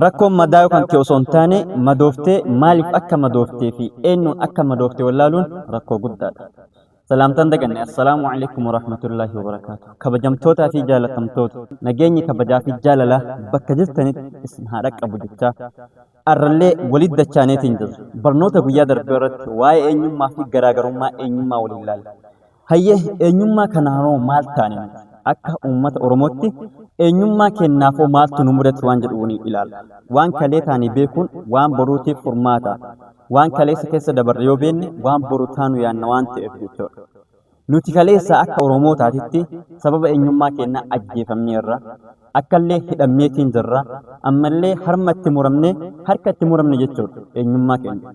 Rakkoon madaa yookaan kee osoo hin taane madooftee maaliif akka madooftee fi eenyuun akka madooftee wallaaluun rakkoo guddaadha. Salaamtaan daganne assalaamu alaikum warahmatullahi wabarakaatu. Kabajamtootaa fi jaalatamtoota nageenyi kabajaa fi jaalalaa bakka jirtanitti isin haa dhaqqabu jechaa arrallee walitti dachaaneetiin jirra. Barnoota guyyaa darbee irratti waa'ee eenyummaa fi garaagarummaa eenyummaa waliin ilaalla. Hayyee eenyummaa kanaanoo maal taane akka uummata Oromootti eenyummaa kennaafoo maaltu nu mudatu waan jedhu ni ilaalla. Waan kalee taanii beekuun waan boruutiif furmaata. Waan kaleessa keessa dabarre yoo beenne waan boru taanu yaanna waan ta'eef jechuudha. Nuti kaleessa akka Oromootaatitti sababa eenyummaa kennaa ajjeefamneerra. Akkallee hidhamneetiin jirra. Ammallee harma itti muramne harka itti muramne jechuudha eenyummaa kenna.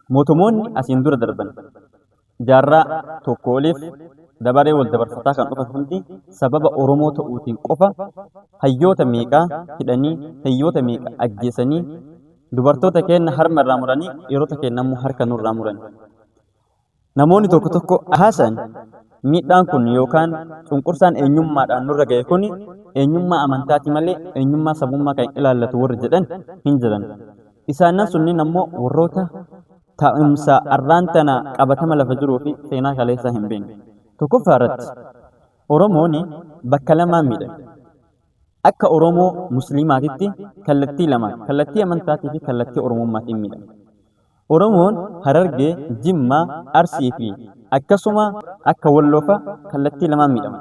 Mootummoonni asiin dura darban jaarraa tokko oliif dabaree wal dabarfataa kan dhufan hundi sababa Oromoo ta'uutiin qofa hayyoota meeqaa hidhanii hayyoota meeqa ajjeesanii dubartoota keenya harma irraa muranii dhiirota keenya immoo harka nurraa muranii. Namoonni tokko tokko haasan miidhaan kun yookaan cunqursaan eenyummaadhaan nurra ga'e kun eenyummaa amantaati malee eenyummaa sabummaa kan ilaallatu warri jedhan hin jiran. Isaanan sunniin ammoo warroota taa'umsa arraan tana qabatama lafa jiruu fi seenaa kaleessaa hin beekne. Tokkoffaa irratti Oromoon bakka lamaan miidhame. Akka Oromoo Musliimaatitti kallattii lamaan kallattii amantaatii fi kallattii Oromummaatiin miidhame. Oromoon Harargee, Jimmaa, Arsii fi akkasuma akka Walloofa kallattii lamaan miidhama.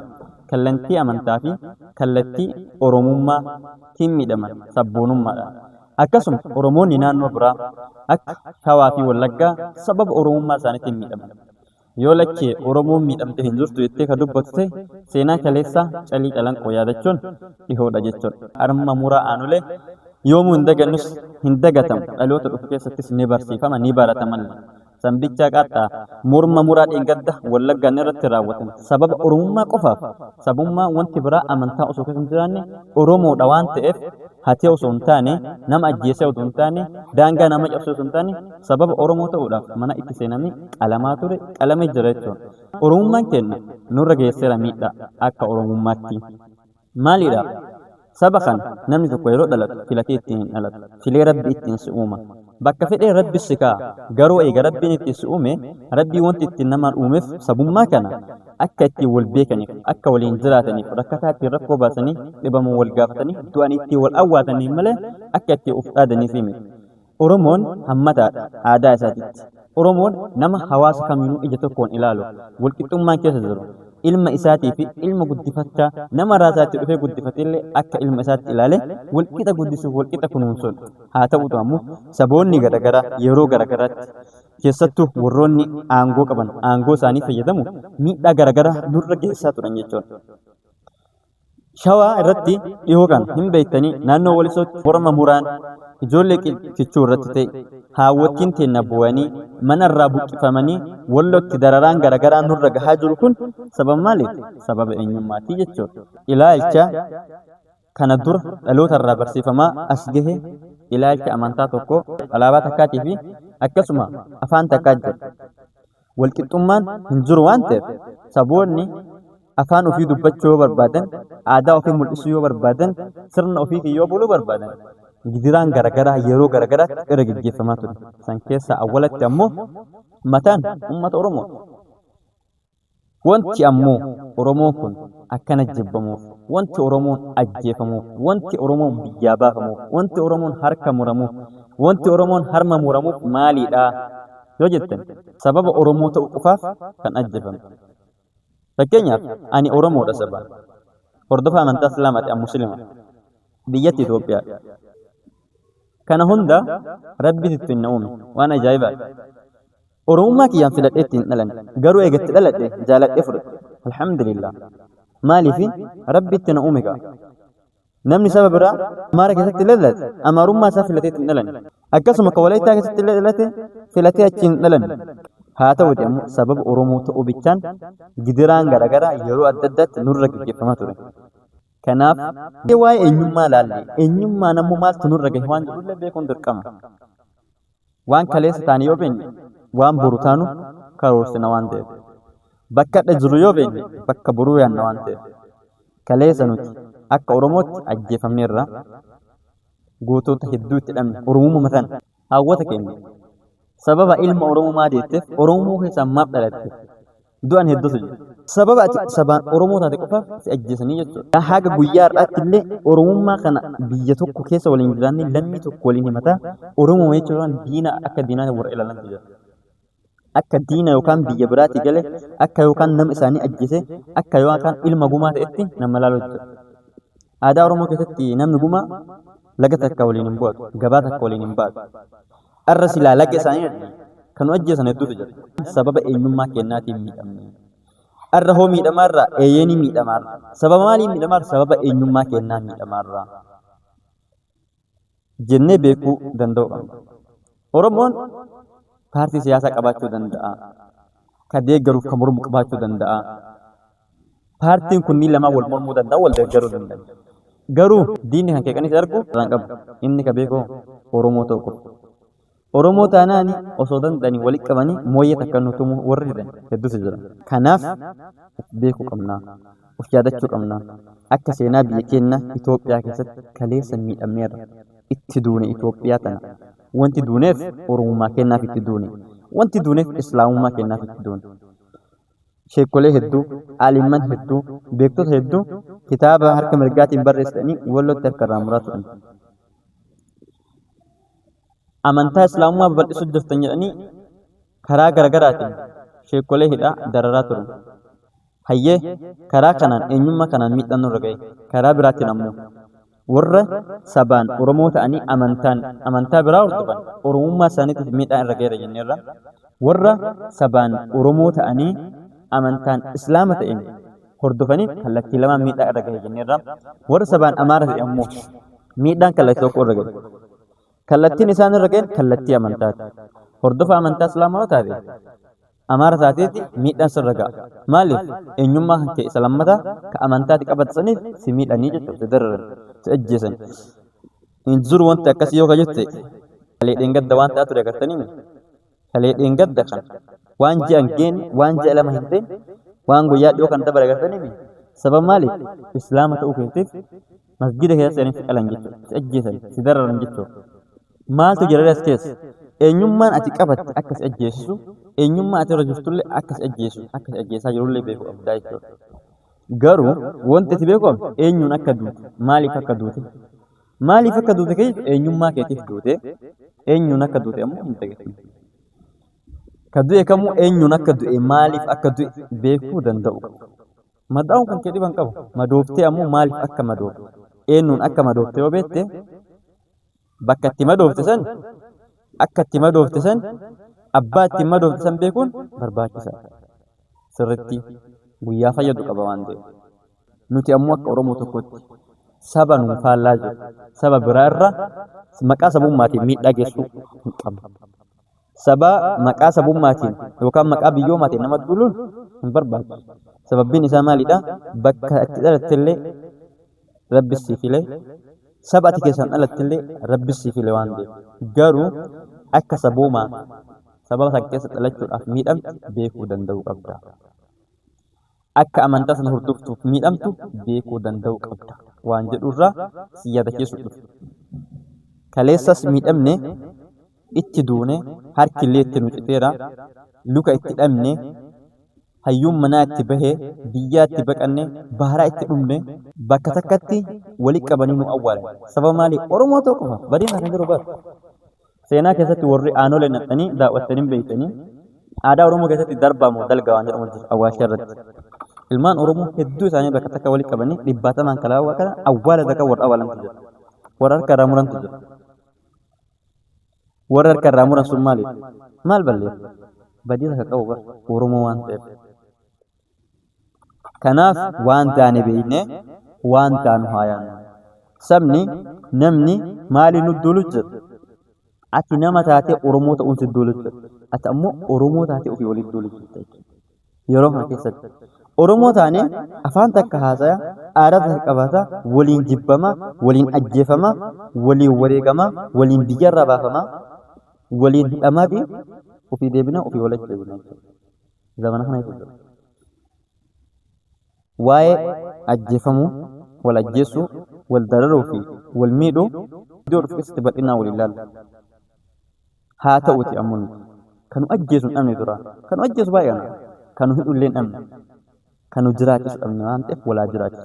Kallattii amantaa fi kallattii Oromummaatiin miidhaman sabboonummaadhaan. Akkasuma Oromoonni naannoo biraa akka Shawaa fi Wallaggaa sababa Oromummaa isaaniitiin miidhaman. Yoo lakkee Oromoon miidhamte hin jirtu jettee ka dubbatu ta'e seenaa kaleessaa calii calanqoo yaadachuun dhihoodha jechuudha. Arma muraa aanulee yoomuu hin dagannus hin dagatamu dhaloota dhufu keessattis ni barsiifama ni baratamallee. Sanbichaa qaaxxaa morma muraa dheengadda Wallaggaan irratti raawwatame sababa Oromummaa qofaaf sabummaa wanti biraa amantaa osoo keessa hin jiraanne Oromoodha waan ta'eef hatee osoo hin taane nama ajjeesee osoo hin taane daangaa nama cabsee osoo hin taane sababa Oromoo ta'uudhaaf mana itti seenamee qalamaa ture qalamee jira jechuudha. Oromummaan keenya nurra geesseera miidhaa akka Oromummaatti. Maalidhaaf? Saba kana namni tokko yeroo dhalatu filatee ittiin hin dhalatu. Filee Rabbi ittiin si uuma. Bakka fedhee Rabbi si kaa'a. Garuu eega Rabbiin ittiin si uume Rabbii wanti ittiin namaan uumeef sabummaa kana akka ittiin wal beekaniif akka waliin jiraataniif rakkataa ittiin rakkoo baasanii dhibamuu wal gaafatanii du'anii ittiin wal awwaataniif malee akka ittiin of dhaadaniif miti. Oromoon hammataadha aadaa isaatiitti. Oromoon nama hawaasa kamiinuu ija tokkoon ilaalu walqixxummaan keessa jiru. Ilma isaatii fi ilma guddifachaa nama raasaatti dhufee guddifateellee akka ilma isaatti ilaale walqixa guddisuuf walqixa kunuunsuun haa ta'utu ammoo saboonni garaagaraa yeroo garaagaraatti keessattuu warroonni aangoo qaban aangoo isaanii fayyadamu miidhaa garaagaraa nurra geessaa turan jechuudha. Shawaa irratti dhihoo kan hin beektanii naannoo Walisootti morma muraan ijoollee kichuu irratti ta'e haawwattiin teenna bu'anii manarraa buqqifamanii Wallootti dararaan garaagaraa nurra gahaa jiru kun sababa maaliif? Sababa eenyummaatii jechuudha. Ilaalcha kana dura dhalootarraa barsiifamaa as gahe ilaalcha amantaa tokko alaabaa takkaatii fi akkasuma afaan takkaa jira. Walqixxummaan hin jiru waan ta'eef saboonni afaan ofii dubbachuu yoo barbaadan aadaa ofii mul'isuu yoo barbaadan sirna ofiitiin yoo buluu barbaadan gidiraan garaagaraa yeroo garaagaraatti irra gaggeeffamaa ture. San keessaa awwalatti ammoo mataan uummata Oromoo. Wanti ammoo Oromoon kun akkana jibbamuuf, wanti Oromoon ajjeefamuuf, wanti Oromoon biyyaa baafamuuf, wanti Oromoon harka muramuuf, wanti Oromoon harma muramuuf maalidha yoo jettan sababa Oromoo ta'uu qofaaf kan ajjeefame. Fakkeenyaaf ani Oromoodha sabaan. Hordofaa amantaa Islaamaati an Musliima. Biyyatti Itoophiyaa. Kana hunda Rabbiin ittiin na uume waan ajaa'ibaadha. Oromummaa kiyyaan filadhee ittiin dhalan garuu eegatti dhaladhe jaaladhee fudhadhe. Alhamdulillah. Maaliif Rabbi itti na uume ga'a. Namni saba biraa Amaara keessatti dhalate Amaarummaa isaa filatee ittiin dhalan. Akkasuma kan Walaayittaa keessatti dhalate filatee achiin dhalan. Haa ta'uuti ammoo sababa Oromoo ta'uu bichaan gidiraan garaagaraa yeroo adda addaatti nurra gaggeeffamaa ture. Kanaaf waa'ee eenyummaa laalle eenyummaan ammoo maaltu nurra gahe waan jedhullee beekuun dirqama. Waan kaleessa taane yoo beekne waan boru taanu karoorsina waan ta'eef. Bakka adda jiru yoo beekne bakka boruu yaanna waan ta'eef. Kaleessa nuti akka Oromootti ajjeefamneerra gootota hedduu itti dhabne Oromummaa mataan hawwata keenya sababa ilma Oromoo deetteef Oromoo keessaa maaf dhalatte du'an hedduutu jira. Sababa ati sabaan Oromoo taate qofaaf si ajjeesanii jechuudha. Haga guyyaa har'aatti illee Oromummaa kana biyya tokko keessa waliin jiraanne lammii tokko waliin himataa Oromoo jechuudhaan diina akka diinaa warra ilaalantu jira. Akka diina yookaan biyya biraatti gale akka yookaan nama isaanii ajjeese akka yookaan ilma gumaa ta'etti nama ilaaluu jira. Aadaa Oromoo keessatti namni gumaa laga takka waliin hin bu'atu, gabaa takka waliin hin baatu. Arra silaa laga isaanii kan ajjeesan hedduutu jira. Sababa eenyummaa kennaatiin miidhamne. Arra hoo miidhamaarraa eeyyanii miidhamaarra. Sababa maalii miidhamaarra? Sababa eenyummaa kennaa miidhamaarra. Jennee beekuu danda'u qabna. Oromoon paartii siyaasaa qabaachuu danda'a. Ka deeggaruuf ka mormu qabaachuu danda'a. Paartiin kunniin lamaan wal mormuu danda'a, wal deeggaruu danda'a. Garuu diinni kan keeqanis argu irraan qabu. Inni ka beekoo Oromoo ta'u qofa. Oromoo taanaani osoo danda'anii walitti qabanii mooyyee takka nutumu warri hidhan hedduutu jira. Kanaaf of beekuu qabna. Of yaadachuu qabna. Akka seenaa biyya keenya Itoophiyaa keessatti kaleessa miidhamneerra. Itti duune Itoophiyaa tana. Wanti duuneef Oromummaa kennaaf itti duune. Wanti duuneef Islaamummaa kennaaf itti duune. Sheekolee hedduu, alimman hedduu, beektota hedduu kitaaba harka mirgaatiin barreessanii wallootti harka irraa muraa turan. Amantaa Islaamummaa babal'isuu jirtan jedhanii karaa garaagaraatiin sheekolee hidhaa dararaa turan. Hayyee karaa kanaan eenyummaa kanaan miidhannoo irra ga'e. Karaa biraatiin ammoo warra sabaan Oromoo ta'anii amantaa biraa hordofan Oromummaa isaaniitiif miidhaa irra ga'eera jenneerra. Warra sabaan Oromoo ta'anii amantaan Islaama ta'een hordofaniif kallattii lamaan miidhaa irra ga'e jenneerra. Warra sabaan Amaara ta'e ammoo miidhaan kallattii tokko irra ga'e. Kallattiin isaan irra ga'een kallattii amantaati. Hordofa amantaa Islaamaa taate Amaara taateetti miidhaan sirra ga'a. Maaliif? Eenyummaa kan ka'e isa lammataa ka amantaati qabatsaniif si miidhanii jechuudha. Si dararan, si ajjeesan. Hin jiru wanti akkasii yoo jette kalee dheengadda waan ta'aa ture agartanii kalee dheengadda kan waan ji'an geenne waan ji'a lama hin ta'in waan guyyaa dhiyoo kan dabale agartanii sababa maaliif? Islaama ta'uu keetiif masgida keessa seenanii si qalan jechuudha. Si ajjeesan, si dararan jechuudha. Maaltu jira as keessa? Eenyummaan ati qabatte akka si ajjeesisu, eenyummaa ati irra jirtullee akka si ajjeesu, akka si ajjeesaa jirullee beekuu qabdaa jechuudha. Garuu wanti ati beeku eenyuun akka duute, maaliif akka duute? Maaliif akka duute keessa eenyummaa keetiif duute, eenyuun akka duute ammoo hin beektu. Ka du'e kamuu eenyuun akka du'e, maaliif akka du'e beekuu danda'u qaba. Madaa'uun kan kee dhiban qabu. Madooftee ammoo maaliif akka madoofte, eenyuun akka madoofte yoo beekte bakka itti madoofte san akka itti madoofte san abbaa itti madoofte san beekuun barbaachisaadha. Sirriitti guyyaa fayyadu qaba waan ta'eef. Nuti ammoo akka Oromoo tokkotti saba nuun faallaa jiru. Saba biraa irraa maqaa sabummaatiin miidhaa geessuu hin qabnu. Saba maqaa sabummaatiin yookaan maqaa biyyoommaatiin nama duuluun hin barbaachisu. Sababbiin isaa maalidha? Bakka itti dhalattellee Rabbi si filee saba ati keessaan dhalattillee Rabbi si filee waan ta'eef. Garuu akka saboomaa sababa sana keessa dhalachuudhaaf miidhamtu beekuu danda'uu qabda. Akka amantaa sana hordoftuuf miidhamtu beekuu danda'uu qabda. Waan jedhurraa si yaadachiisu dhufu. Kaleessas miidhamne itti duune harkillee itti nu citeera luka itti dhabne hayyuun manaa itti bahee biyyaa itti baqanne baharaa itti dhumne bakka takkatti walitti qabanii nu awwaalan. Sababa maalii? Oromoo ta'uu qofa badiin kan jiru bara. Seenaa keessatti warri aanolee naqxanii daawwattanii beektanii aadaa Oromoo keessatti darbaa moo dalgaa waan jedhamu jira awwaalcha irratti. Ilmaan Oromoo hedduu isaanii bakka takka walitti qabanii dhibbaatamaan kalaawaa kana awwaala takka warra awwaalantu jira. Warra harka irraa murantu jira. Warra harka irraa muran sun maaliif? Maal balleessu? Badii takka qabu bara Oromoo waan ta'eef. Kanaaf waan taane beeknee waan taanu haa yaadnu. Sabni namni maaliin nu duulu jira? Ati nama taatee Oromoo ta'uun si duulu jira. Ati ammoo Oromoo taatee ofii waliin duulu jirta. Yeroo kana keessatti Oromoo taanee afaan takka haasaya, aadaa takka qabaata, waliin jibbama, waliin ajjeefama, waliin wareegama, waliin biyyarraa baafama, waliin hidhamaa fi ofii deebina, ofii walitti deebina. Zamana kana jechuudha. Waa'ee ajjeefamuu, wal ajjeessuu, والضرر في والميدو دور في استبدلنا ولله هاتا وتي أمون كانوا أجهزوا أمن درا كانوا أجهزوا بايانا كانوا هدوا لين أمن كانوا جراجس أمن أنت ولا جراجس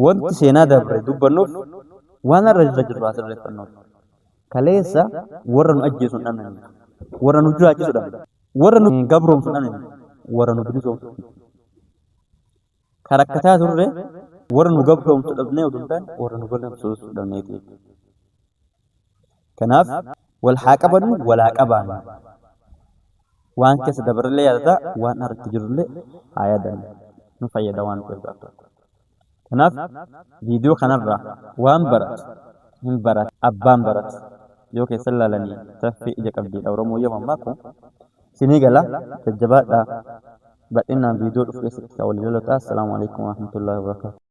وانت سينا دبر دبنوف وانا رجل راس الرفنوف كليسا ورن أجهزوا أمن ورن جراجس أمن ورن قبرهم أمن ورن بنزوم كاركتات الرّ ورن قبرهم تدبني ودبان ورن قبرهم سوس دبنيتي كناف والحاكبن ولا كبان وان كس دبر لي هذا وان ارتجر لي عيادا نفيد وان كذا كناف فيديو خنرة وان برات من برات أبان برات يوكي سلا لني تفي إجاك أبدي أو رمو يوم ماكو سنيجلا تجبات بقينا فيديو في السلام عليكم ورحمة الله وبركاته.